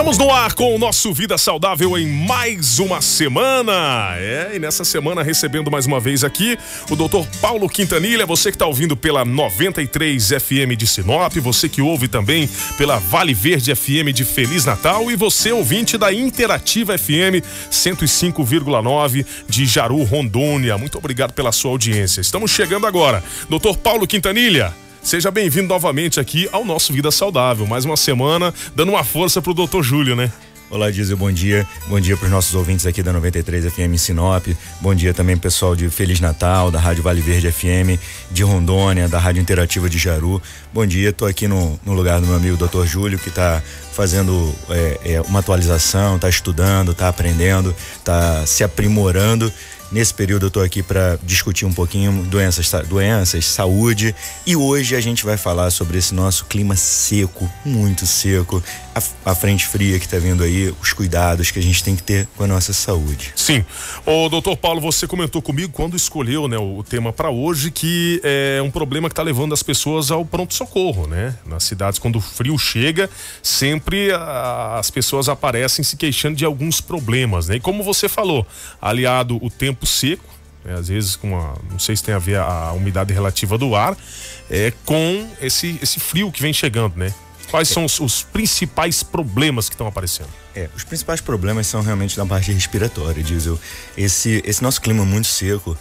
Estamos no ar com o nosso Vida Saudável em mais uma semana. E nessa semana recebendo mais uma vez aqui o Dr. Paulo Quintanilha, você que está ouvindo pela 93 FM de Sinop, você que ouve também pela Vale Verde FM de Feliz Natal e você ouvinte da Interativa FM 105,9 de Jaru, Rondônia. Muito obrigado pela sua audiência. Estamos chegando agora. Dr. Paulo Quintanilha, seja bem-vindo novamente aqui ao nosso Vida Saudável. Mais uma semana, dando uma força pro Dr. Júlio, né? Olá, Diesel, bom dia. Bom dia para os nossos ouvintes aqui da 93 FM em Sinop. Bom dia também pessoal de Feliz Natal, da Rádio Vale Verde FM, de Rondônia, da Rádio Interativa de Jaru. Bom dia, tô aqui no lugar do meu amigo Dr. Júlio, que tá fazendo uma atualização, tá estudando, tá aprendendo, tá se aprimorando. Nesse período eu tô aqui para discutir um pouquinho doenças, saúde, e hoje a gente vai falar sobre esse nosso clima seco, muito seco, a frente fria que tá vindo aí, os cuidados que a gente tem que ter com a nossa saúde. Sim. Ô, doutor Paulo, você comentou comigo quando escolheu, né, o tema para hoje, que é um problema que tá levando as pessoas ao pronto-socorro, né? Nas cidades, quando o frio chega, sempre as pessoas aparecem se queixando de alguns problemas, né? E como você falou, aliado o tempo seco, às vezes com não sei se tem a ver a umidade relativa do ar, com esse frio que vem chegando, né? Quais são os principais problemas que estão aparecendo? Os principais problemas são realmente da parte respiratória, Diesel. Esse nosso clima muito seco,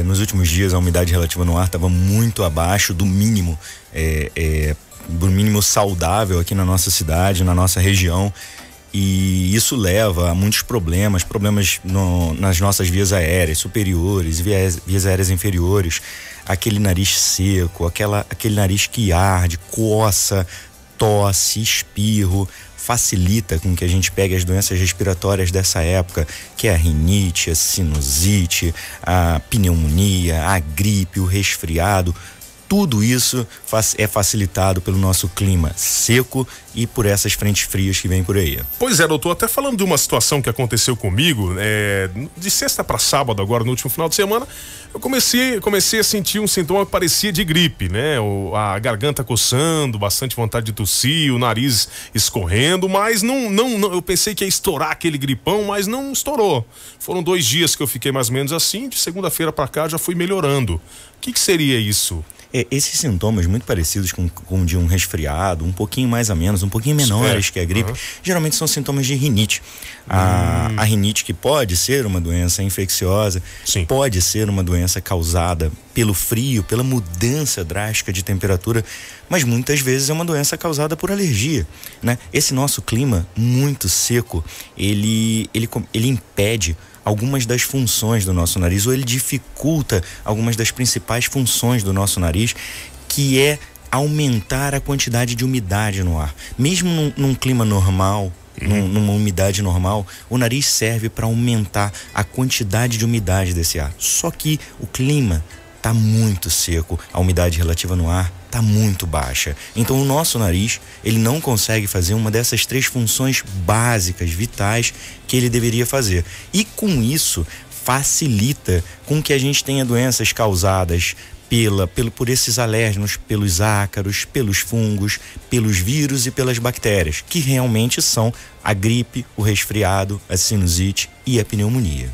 nos últimos dias a umidade relativa no ar estava muito abaixo do mínimo, do mínimo saudável aqui na nossa cidade, na nossa região. E isso leva a muitos problemas nas nossas vias aéreas superiores, vias aéreas inferiores, aquele nariz seco, aquele nariz que arde, coça, tosse, espirro, facilita com que a gente pegue as doenças respiratórias dessa época, que é a rinite, a sinusite, a pneumonia, a gripe, o resfriado. Tudo isso é facilitado pelo nosso clima seco e por essas frentes frias que vêm por aí. Pois é, doutor, até falando de uma situação que aconteceu comigo, de sexta para sábado, agora no último final de semana, eu comecei a sentir um sintoma que parecia de gripe, né? A garganta coçando, bastante vontade de tossir, o nariz escorrendo, mas não, eu pensei que ia estourar aquele gripão, mas não estourou. Foram 2 dias que eu fiquei mais ou menos assim, de segunda-feira para cá já fui melhorando. O que seria isso? Esses sintomas muito parecidos com de um resfriado, um pouquinho mais a menos, um pouquinho menores que a gripe, geralmente são sintomas de rinite. A rinite, que pode ser uma doença infecciosa, sim, pode ser uma doença causada pelo frio, pela mudança drástica de temperatura, mas muitas vezes é uma doença causada por alergia, né? Esse nosso clima muito seco, ele impede algumas das funções do nosso nariz, ou ele dificulta algumas das principais funções do nosso nariz, que é aumentar a quantidade de umidade no ar. Mesmo num clima normal, numa umidade normal, o nariz serve para aumentar a quantidade de umidade desse ar. Só que o clima tá muito seco, a umidade relativa no ar tá muito baixa. Então o nosso nariz, ele não consegue fazer uma dessas 3 funções básicas, vitais, que ele deveria fazer. E com isso, facilita com que a gente tenha doenças causadas por esses alérgenos, pelos ácaros, pelos fungos, pelos vírus e pelas bactérias, que realmente são a gripe, o resfriado, a sinusite e a pneumonia.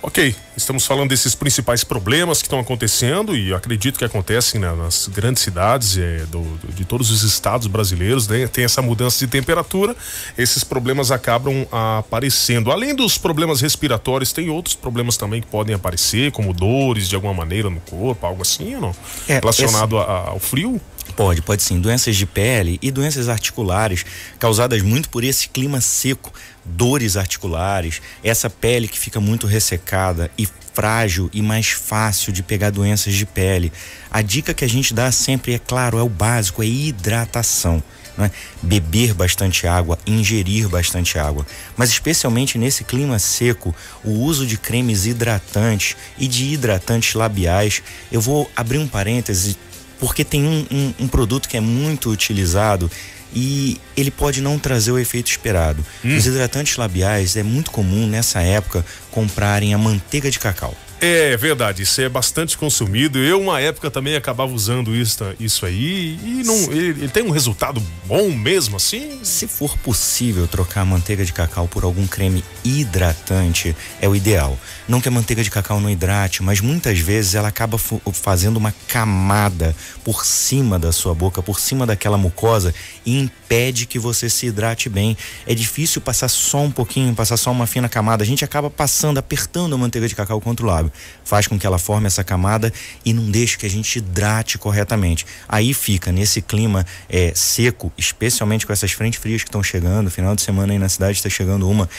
Ok, estamos falando desses principais problemas que estão acontecendo e acredito que acontecem, né, nas grandes cidades de todos os estados brasileiros, né? Tem essa mudança de temperatura, esses problemas acabam aparecendo. Além dos problemas respiratórios, tem outros problemas também que podem aparecer, como dores de alguma maneira no corpo, algo assim, ou não? Relacionado ao frio? Pode sim. Doenças de pele e doenças articulares causadas muito por esse clima seco, dores articulares, essa pele que fica muito ressecada e frágil e mais fácil de pegar doenças de pele. A dica que a gente dá sempre, é claro, é o básico, é hidratação, né? Beber bastante água, ingerir bastante água, mas especialmente nesse clima seco, o uso de cremes hidratantes e de hidratantes labiais. Eu vou abrir um parêntese, porque tem um produto que é muito utilizado e ele pode não trazer o efeito esperado. Os hidratantes labiais, é muito comum nessa época comprarem a manteiga de cacau. É verdade, isso é bastante consumido. Eu, uma época, também acabava usando isso aí e não, ele tem um resultado bom mesmo assim? Se for possível trocar a manteiga de cacau por algum creme hidratante, é o ideal. Não que a manteiga de cacau não hidrate, mas muitas vezes ela acaba fazendo uma camada por cima da sua boca, por cima daquela mucosa, e impede que você se hidrate bem. É difícil passar só um pouquinho, passar só uma fina camada. A gente acaba passando, apertando a manteiga de cacau contra o lábio. Faz com que ela forme essa camada e não deixe que a gente hidrate corretamente. Aí fica nesse clima seco, especialmente com essas frentes frias que estão chegando. Final de semana aí na cidade está chegando uma.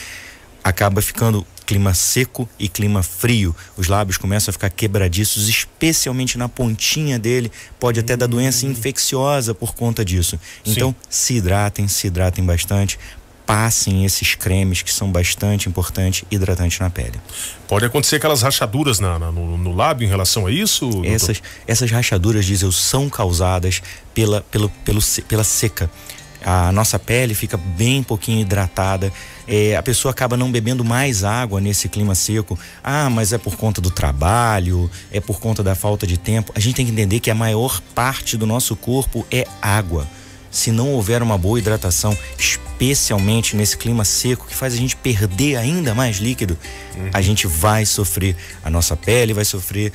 Acaba ficando clima seco e clima frio. Os lábios começam a ficar quebradiços, especialmente na pontinha dele. Pode até dar doença infecciosa por conta disso. Então, se hidratem bastante. Passem esses cremes que são bastante importantes, hidratantes na pele. Pode acontecer aquelas rachaduras no lábio em relação a isso? Essas rachaduras, diz eu, são causadas pela seca. A nossa pele fica bem pouquinho hidratada, a pessoa acaba não bebendo mais água nesse clima seco. Mas é por conta do trabalho, é por conta da falta de tempo. A gente tem que entender que a maior parte do nosso corpo é água. Se não houver uma boa hidratação, especialmente nesse clima seco que faz a gente perder ainda mais líquido, a gente vai sofrer. A nossa pele vai sofrer,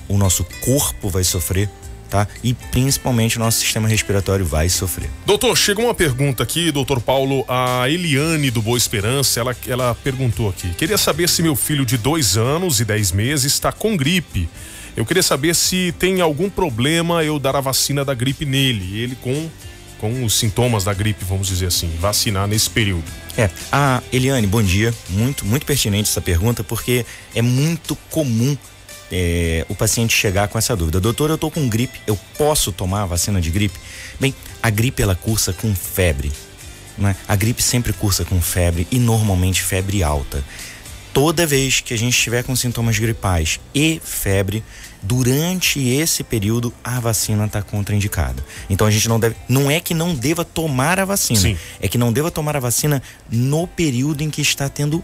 o nosso corpo vai sofrer, tá? E principalmente o nosso sistema respiratório vai sofrer. Doutor, chegou uma pergunta aqui, doutor Paulo, a Eliane do Boa Esperança, ela perguntou aqui: queria saber se meu filho de 2 anos e 10 meses está com gripe. Eu queria saber se tem algum problema eu dar a vacina da gripe nele, ele com os sintomas da gripe, vamos dizer assim, vacinar nesse período. Eliane, bom dia, muito pertinente essa pergunta, porque é muito comum o paciente chegar com essa dúvida: doutor, eu tô com gripe, eu posso tomar a vacina de gripe? Bem, a gripe ela cursa com febre, né? A gripe sempre cursa com febre, e normalmente febre alta. Toda vez que a gente estiver com sintomas gripais e febre, durante esse período a vacina está contraindicada. Então a gente não é que não deva tomar a vacina, Sim. É que não deva tomar a vacina no período em que está tendo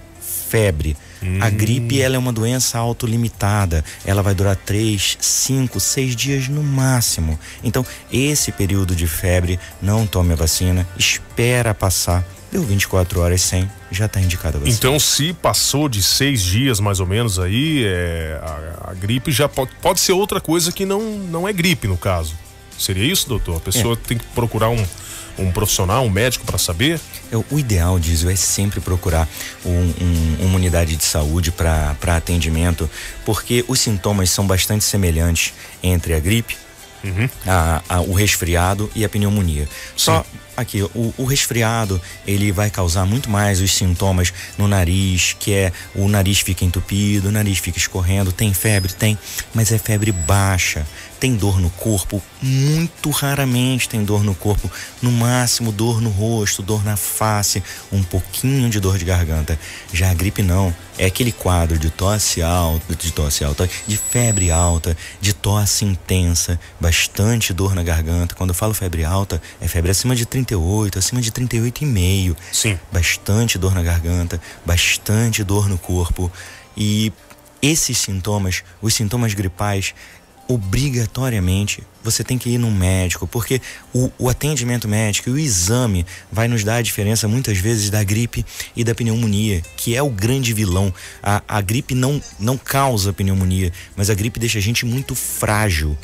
febre. A gripe, ela é uma doença autolimitada, ela vai durar 3, 5, 6 dias no máximo. Então esse período de febre, não tome a vacina, espera passar. Deu 24 horas sem, já está indicada a vacina. Então, se passou de 6 dias mais ou menos aí, a gripe já pode ser outra coisa que não é gripe, no caso. Seria isso, doutor? A pessoa tem que procurar um profissional, um médico para saber? O ideal, Dísio, é sempre procurar uma unidade de saúde para atendimento, porque os sintomas são bastante semelhantes entre a gripe, o resfriado e a pneumonia. Só aqui, o resfriado, ele vai causar muito mais os sintomas no nariz, que é o nariz fica entupido, o nariz fica escorrendo. Tem febre? Tem, mas é febre baixa. Tem dor no corpo? Muito raramente tem dor no corpo. No máximo dor no rosto, dor na face, um pouquinho de dor de garganta. Já a gripe não, é aquele quadro de tosse alta, de febre alta, de tosse intensa, bastante dor na garganta. Quando eu falo febre alta, é febre acima de 38, acima de 38,5. Sim. Bastante dor na garganta, bastante dor no corpo. E esses sintomas, os sintomas gripais, obrigatoriamente você tem que ir num médico, porque o atendimento médico e o exame vai nos dar a diferença muitas vezes da gripe e da pneumonia, que é o grande vilão. A gripe não causa pneumonia, mas a gripe deixa a gente muito frágil.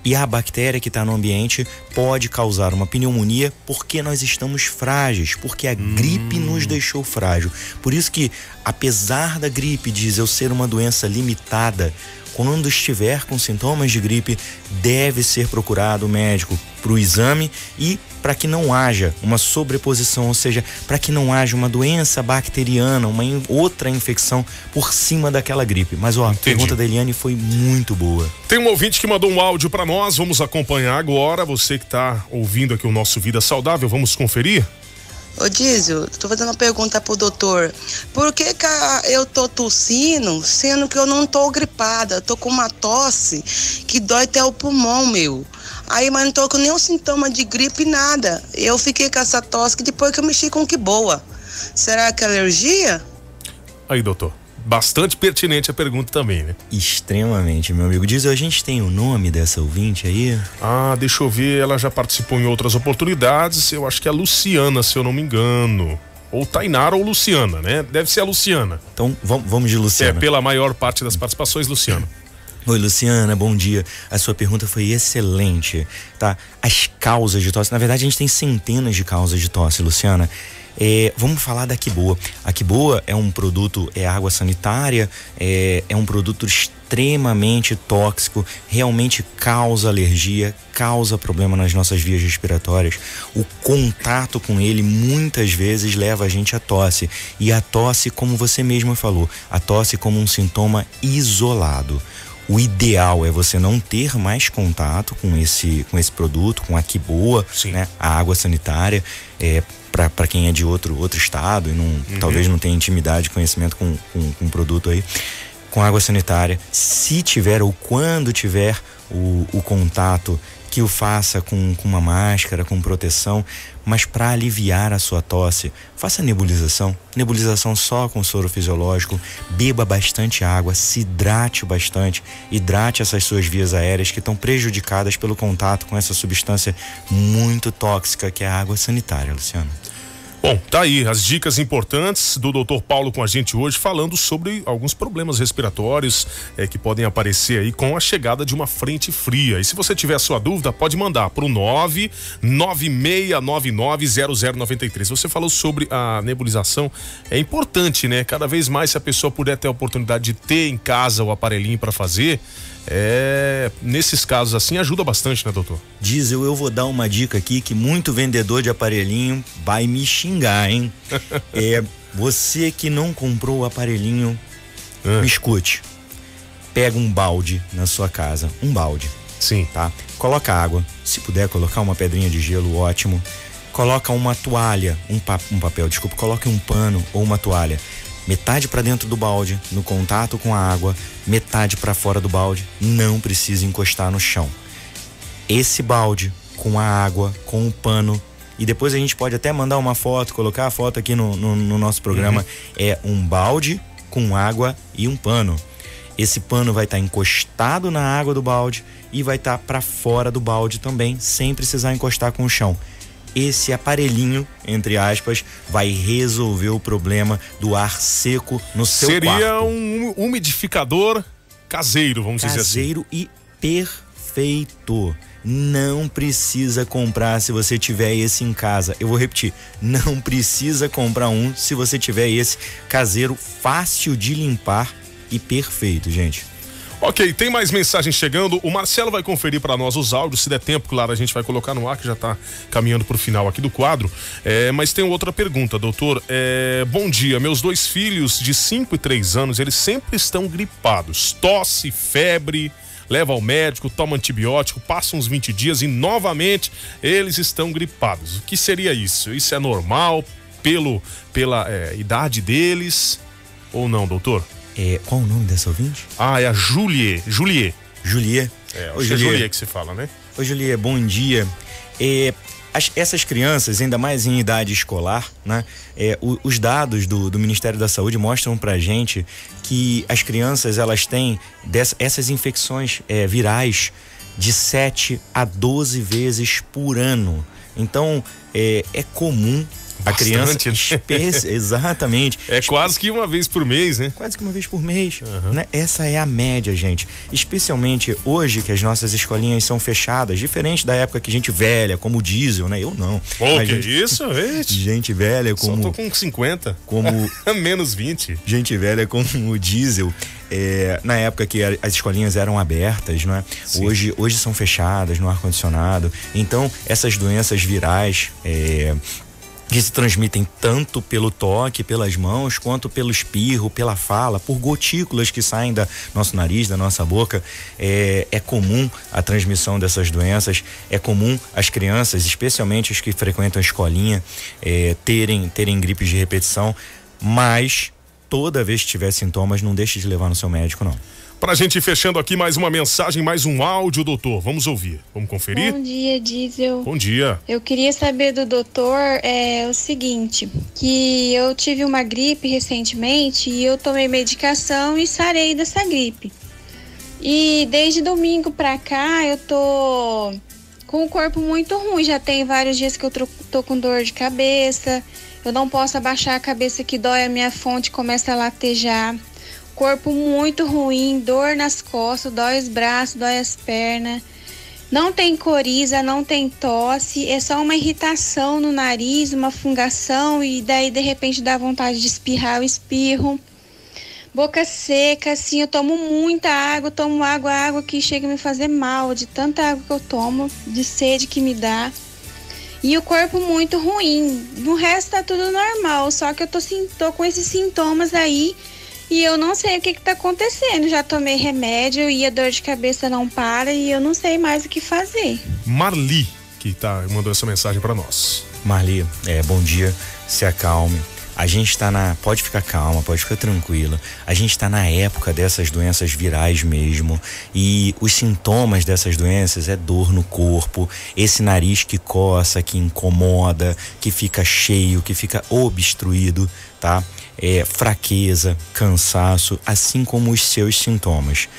E a bactéria que está no ambiente pode causar uma pneumonia porque nós estamos frágeis, porque a gripe nos deixou frágil. Por isso que, apesar da gripe, diz eu ser uma doença limitada, quando estiver com sintomas de gripe, deve ser procurado o médico para o exame e para que não haja uma sobreposição, ou seja, para que não haja uma doença bacteriana, uma outra infecção por cima daquela gripe. Mas a pergunta da Eliane foi muito boa. Tem um ouvinte que mandou um áudio para nós, vamos acompanhar agora. Você que está ouvindo aqui o nosso Vida Saudável, vamos conferir? Ô Dísio, tô fazendo uma pergunta pro doutor. Por que eu tô tossindo, sendo que eu não tô gripada? Eu tô com uma tosse que dói até o pulmão, meu. Aí, mas não tô com nenhum sintoma de gripe, nada. Eu fiquei com essa tosse que depois que eu mexi com que boa. Será que é alergia? Aí, doutor. Bastante pertinente a pergunta também, né? Extremamente, meu amigo. Diz, a gente tem o nome dessa ouvinte aí? Ah, deixa eu ver, ela já participou em outras oportunidades, eu acho que é a Luciana, se eu não me engano. Ou Tainara ou Luciana, né? Deve ser a Luciana. Então, vamos de Luciana. Pela maior parte das participações, Luciana. Oi, Luciana, bom dia. A sua pergunta foi excelente, tá? As causas de tosse, na verdade a gente tem centenas de causas de tosse, Luciana. Vamos falar da Aqui-Boa. A Aqui-Boa é um produto, água sanitária, é um produto extremamente tóxico, realmente causa alergia, causa problema nas nossas vias respiratórias. O contato com ele muitas vezes leva a gente à tosse. E a tosse, como você mesma falou, a tosse como um sintoma isolado. O ideal é você não ter mais contato com esse produto, com a Aqui-Boa, né? A água sanitária, para quem é de outro estado e não, talvez não tenha intimidade, conhecimento com o produto aí, com água sanitária. Se tiver ou quando tiver o contato, que o faça com uma máscara, com proteção, mas para aliviar a sua tosse, faça nebulização só com soro fisiológico, beba bastante água, se hidrate bastante, hidrate essas suas vias aéreas que estão prejudicadas pelo contato com essa substância muito tóxica que é a água sanitária, Luciano. Bom, tá aí as dicas importantes do Dr. Paulo com a gente hoje, falando sobre alguns problemas respiratórios que podem aparecer aí com a chegada de uma frente fria. E se você tiver a sua dúvida, pode mandar pro 996990093. Você falou sobre a nebulização, é importante, né? Cada vez mais, se a pessoa puder ter a oportunidade de ter em casa o aparelhinho para fazer, nesses casos assim ajuda bastante, né, doutor? Diesel, eu vou dar uma dica aqui que muito vendedor de aparelhinho vai me xingar, hein? Você que não comprou o aparelhinho, me escute. Pega um balde na sua casa, um balde. Sim. Tá? Coloca água, se puder colocar uma pedrinha de gelo, ótimo. Coloca uma toalha, coloque um pano ou uma toalha. Metade para dentro do balde, no contato com a água, metade para fora do balde, não precisa encostar no chão. Esse balde com a água, com o pano, e depois a gente pode até mandar uma foto, colocar a foto aqui no nosso programa, é um balde com água e um pano. Esse pano vai estar encostado na água do balde e vai estar para fora do balde também, sem precisar encostar com o chão. Esse aparelhinho, entre aspas, vai resolver o problema do ar seco no seu quarto. Seria um umidificador caseiro, vamos dizer assim. Caseiro e perfeito. Não precisa comprar se você tiver esse em casa. Eu vou repetir, não precisa comprar um se você tiver esse caseiro, fácil de limpar e perfeito, gente. Ok, tem mais mensagens chegando. O Marcelo vai conferir para nós os áudios. Se der tempo, claro, a gente vai colocar no ar, que já está caminhando para o final aqui do quadro. Mas tem outra pergunta, doutor. Bom dia, meus 2 filhos de 5 e 3 anos, eles sempre estão gripados. Tosse, febre, leva ao médico, toma antibiótico, passa uns 20 dias e novamente eles estão gripados. O que seria isso? Isso é normal pela idade deles ou não, doutor? Qual o nome dessa ouvinte? É a Julie. Julie. Oi, Julie. Julie que se fala, né? Oi, Julie, bom dia. Essas crianças, ainda mais em idade escolar, né? Os dados do Ministério da Saúde mostram pra gente que as crianças, elas têm essas infecções virais de 7 a 12 vezes por ano. Então, é comum a criança, exatamente. Quase que uma vez por mês, né? Quase que uma vez por mês, né? Essa é a média, gente. Especialmente hoje que as nossas escolinhas são fechadas, diferente da época que gente velha, como o Diesel, né? Eu não. Pô, que isso, gente? Gente velha como... Só tô com 50. Como... menos 20. Gente velha como o Diesel. Na época que as escolinhas eram abertas, não é? Hoje são fechadas no ar-condicionado. Então, essas doenças virais... que se transmitem tanto pelo toque, pelas mãos, quanto pelo espirro, pela fala, por gotículas que saem do nosso nariz, da nossa boca. É comum a transmissão dessas doenças, é comum as crianças, especialmente as que frequentam a escolinha, terem gripes de repetição, mas toda vez que tiver sintomas, não deixe de levar no seu médico, não. Pra gente ir fechando aqui, mais uma mensagem, mais um áudio, doutor. Vamos ouvir. Vamos conferir? Bom dia, Diesel. Bom dia. Eu queria saber do doutor o seguinte, que eu tive uma gripe recentemente e eu tomei medicação e sarei dessa gripe. E desde domingo pra cá eu tô com o corpo muito ruim. Já tem vários dias que eu tô com dor de cabeça. Eu não posso abaixar a cabeça que dói a minha fonte, começa a latejar. Corpo muito ruim, dor nas costas, dói os braços, dói as pernas. Não tem coriza, não tem tosse, é só uma irritação no nariz, uma fungação e daí de repente dá vontade de espirrar, eu espirro. Boca seca, assim, eu tomo muita água, tomo água que chega a me fazer mal, de tanta água que eu tomo, de sede que me dá. E o corpo muito ruim, no resto tá tudo normal, só que eu tô com esses sintomas aí. E eu não sei o que tá acontecendo. Já tomei remédio e a dor de cabeça não para e eu não sei mais o que fazer. Marli, que mandou essa mensagem pra nós. Marli, bom dia, se acalme. A gente tá pode ficar calma, pode ficar tranquila. A gente tá na época dessas doenças virais mesmo. E os sintomas dessas doenças é dor no corpo, esse nariz que coça, que incomoda, que fica cheio, que fica obstruído, tá? Fraqueza, cansaço, assim como os seus sintomas.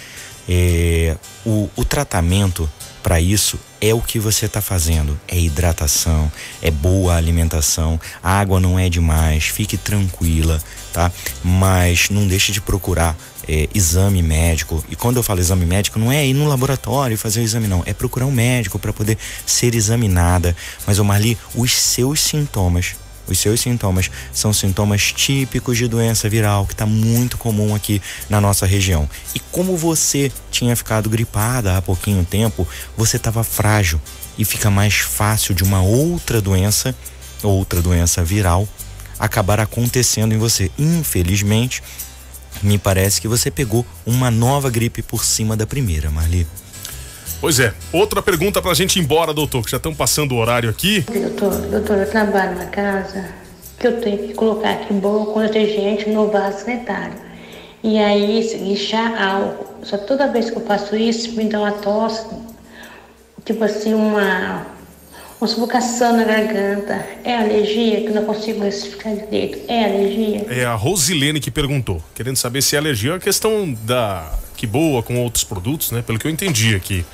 O tratamento para isso é o que você está fazendo, é hidratação, é boa alimentação, a água não é demais, fique tranquila, tá? Mas não deixe de procurar exame médico. E quando eu falo exame médico, não é ir no laboratório e fazer o exame, não, é procurar um médico para poder ser examinada. Mas, Marli, os seus sintomas são sintomas típicos de doença viral, que está muito comum aqui na nossa região. E como você tinha ficado gripada há pouquinho tempo, você estava frágil e fica mais fácil de uma outra doença viral acabar acontecendo em você. Infelizmente, me parece que você pegou uma nova gripe por cima da primeira, Marli. Pois é, outra pergunta pra gente ir embora, doutor, que já estamos passando o horário aqui. Doutor, eu trabalho na casa que eu tenho que colocar aqui boa com detergente no vaso sanitário. E aí, lixar álcool. Só toda vez que eu faço isso, me dá uma tosse, tipo assim, uma sufocação na garganta. É alergia, que eu não consigo classificar direito. É alergia? É a Rosilene que perguntou, querendo saber se é alergia. É uma questão da que boa com outros produtos, né? Pelo que eu entendi aqui.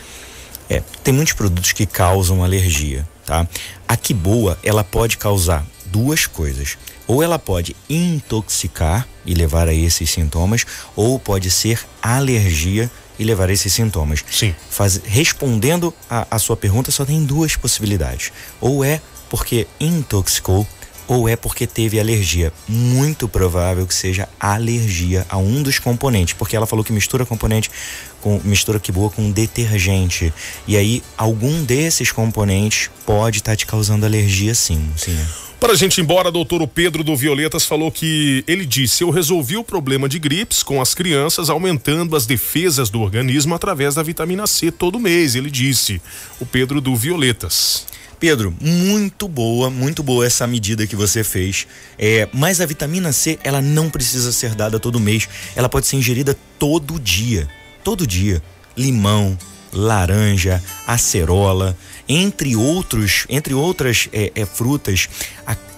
Tem muitos produtos que causam alergia, tá? A que boa, ela pode causar duas coisas. Ou ela pode intoxicar e levar a esses sintomas, ou pode ser alergia e levar a esses sintomas. Sim. Respondendo a sua pergunta, só tem duas possibilidades. Ou é porque intoxicou, ou é porque teve alergia. Muito provável que seja alergia a um dos componentes, porque ela falou que mistura que boa com detergente. E aí, algum desses componentes pode estar te causando alergia, sim. Para a gente ir embora, doutor, o Pedro do Violetas falou que ele disse: eu resolvi o problema de gripes com as crianças aumentando as defesas do organismo através da vitamina C todo mês, ele disse, o Pedro do Violetas. Pedro, muito boa essa medida que você fez. Mas a vitamina C, ela não precisa ser dada todo mês. Ela pode ser ingerida todo dia. Limão, laranja, acerola, entre outras frutas,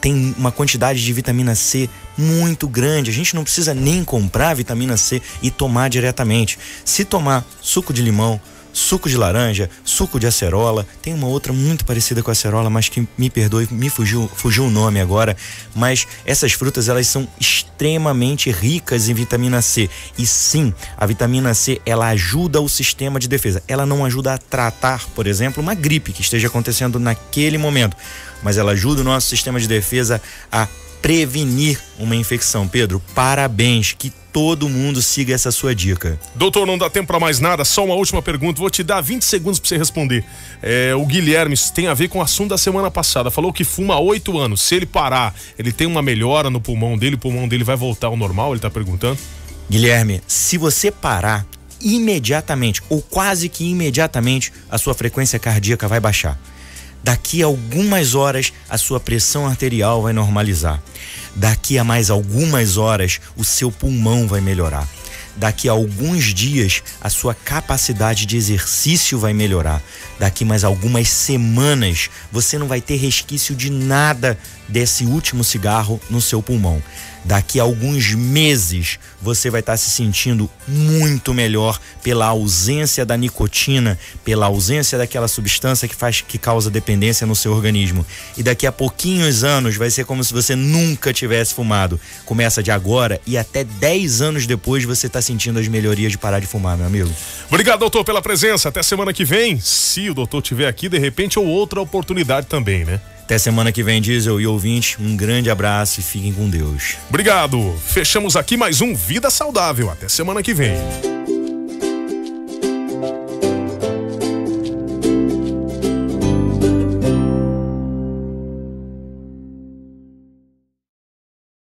tem uma quantidade de vitamina C muito grande. A gente não precisa nem comprar vitamina C e tomar diretamente. Se tomar suco de limão, suco de laranja, suco de acerola, tem uma outra muito parecida com a acerola, mas que, me perdoe, me fugiu o nome agora, mas essas frutas, elas são extremamente ricas em vitamina C. E sim, a vitamina C, ela ajuda o sistema de defesa. Ela não ajuda a tratar, por exemplo, uma gripe que esteja acontecendo naquele momento, mas ela ajuda o nosso sistema de defesa a prevenir uma infecção. Pedro, parabéns, que todo mundo siga essa sua dica. Doutor, não dá tempo para mais nada, só uma última pergunta, vou te dar 20 segundos para você responder. O Guilherme, isso tem a ver com o assunto da semana passada, falou que fuma há 8 anos, se ele parar, ele tem uma melhora no pulmão dele, o pulmão dele vai voltar ao normal, ele tá perguntando? Guilherme, se você parar imediatamente, ou quase que imediatamente, a sua frequência cardíaca vai baixar. Daqui a algumas horas a sua pressão arterial vai normalizar. Daqui a mais algumas horas o seu pulmão vai melhorar. Daqui a alguns dias a sua capacidade de exercício vai melhorar. Daqui mais algumas semanas você não vai ter resquício de nada desse último cigarro no seu pulmão. Daqui a alguns meses você vai estar se sentindo muito melhor pela ausência da nicotina, pela ausência daquela substância que causa dependência no seu organismo. E daqui a pouquinhos anos vai ser como se você nunca tivesse fumado. Começa de agora e até 10 anos depois você está sentindo as melhorias de parar de fumar, meu amigo. Obrigado, doutor, pela presença. Até semana que vem, se o doutor estiver aqui, de repente, ou outra oportunidade também, né? Até semana que vem, Diesel e ouvinte, um grande abraço e fiquem com Deus. Obrigado. Fechamos aqui mais um Vida Saudável. Até semana que vem.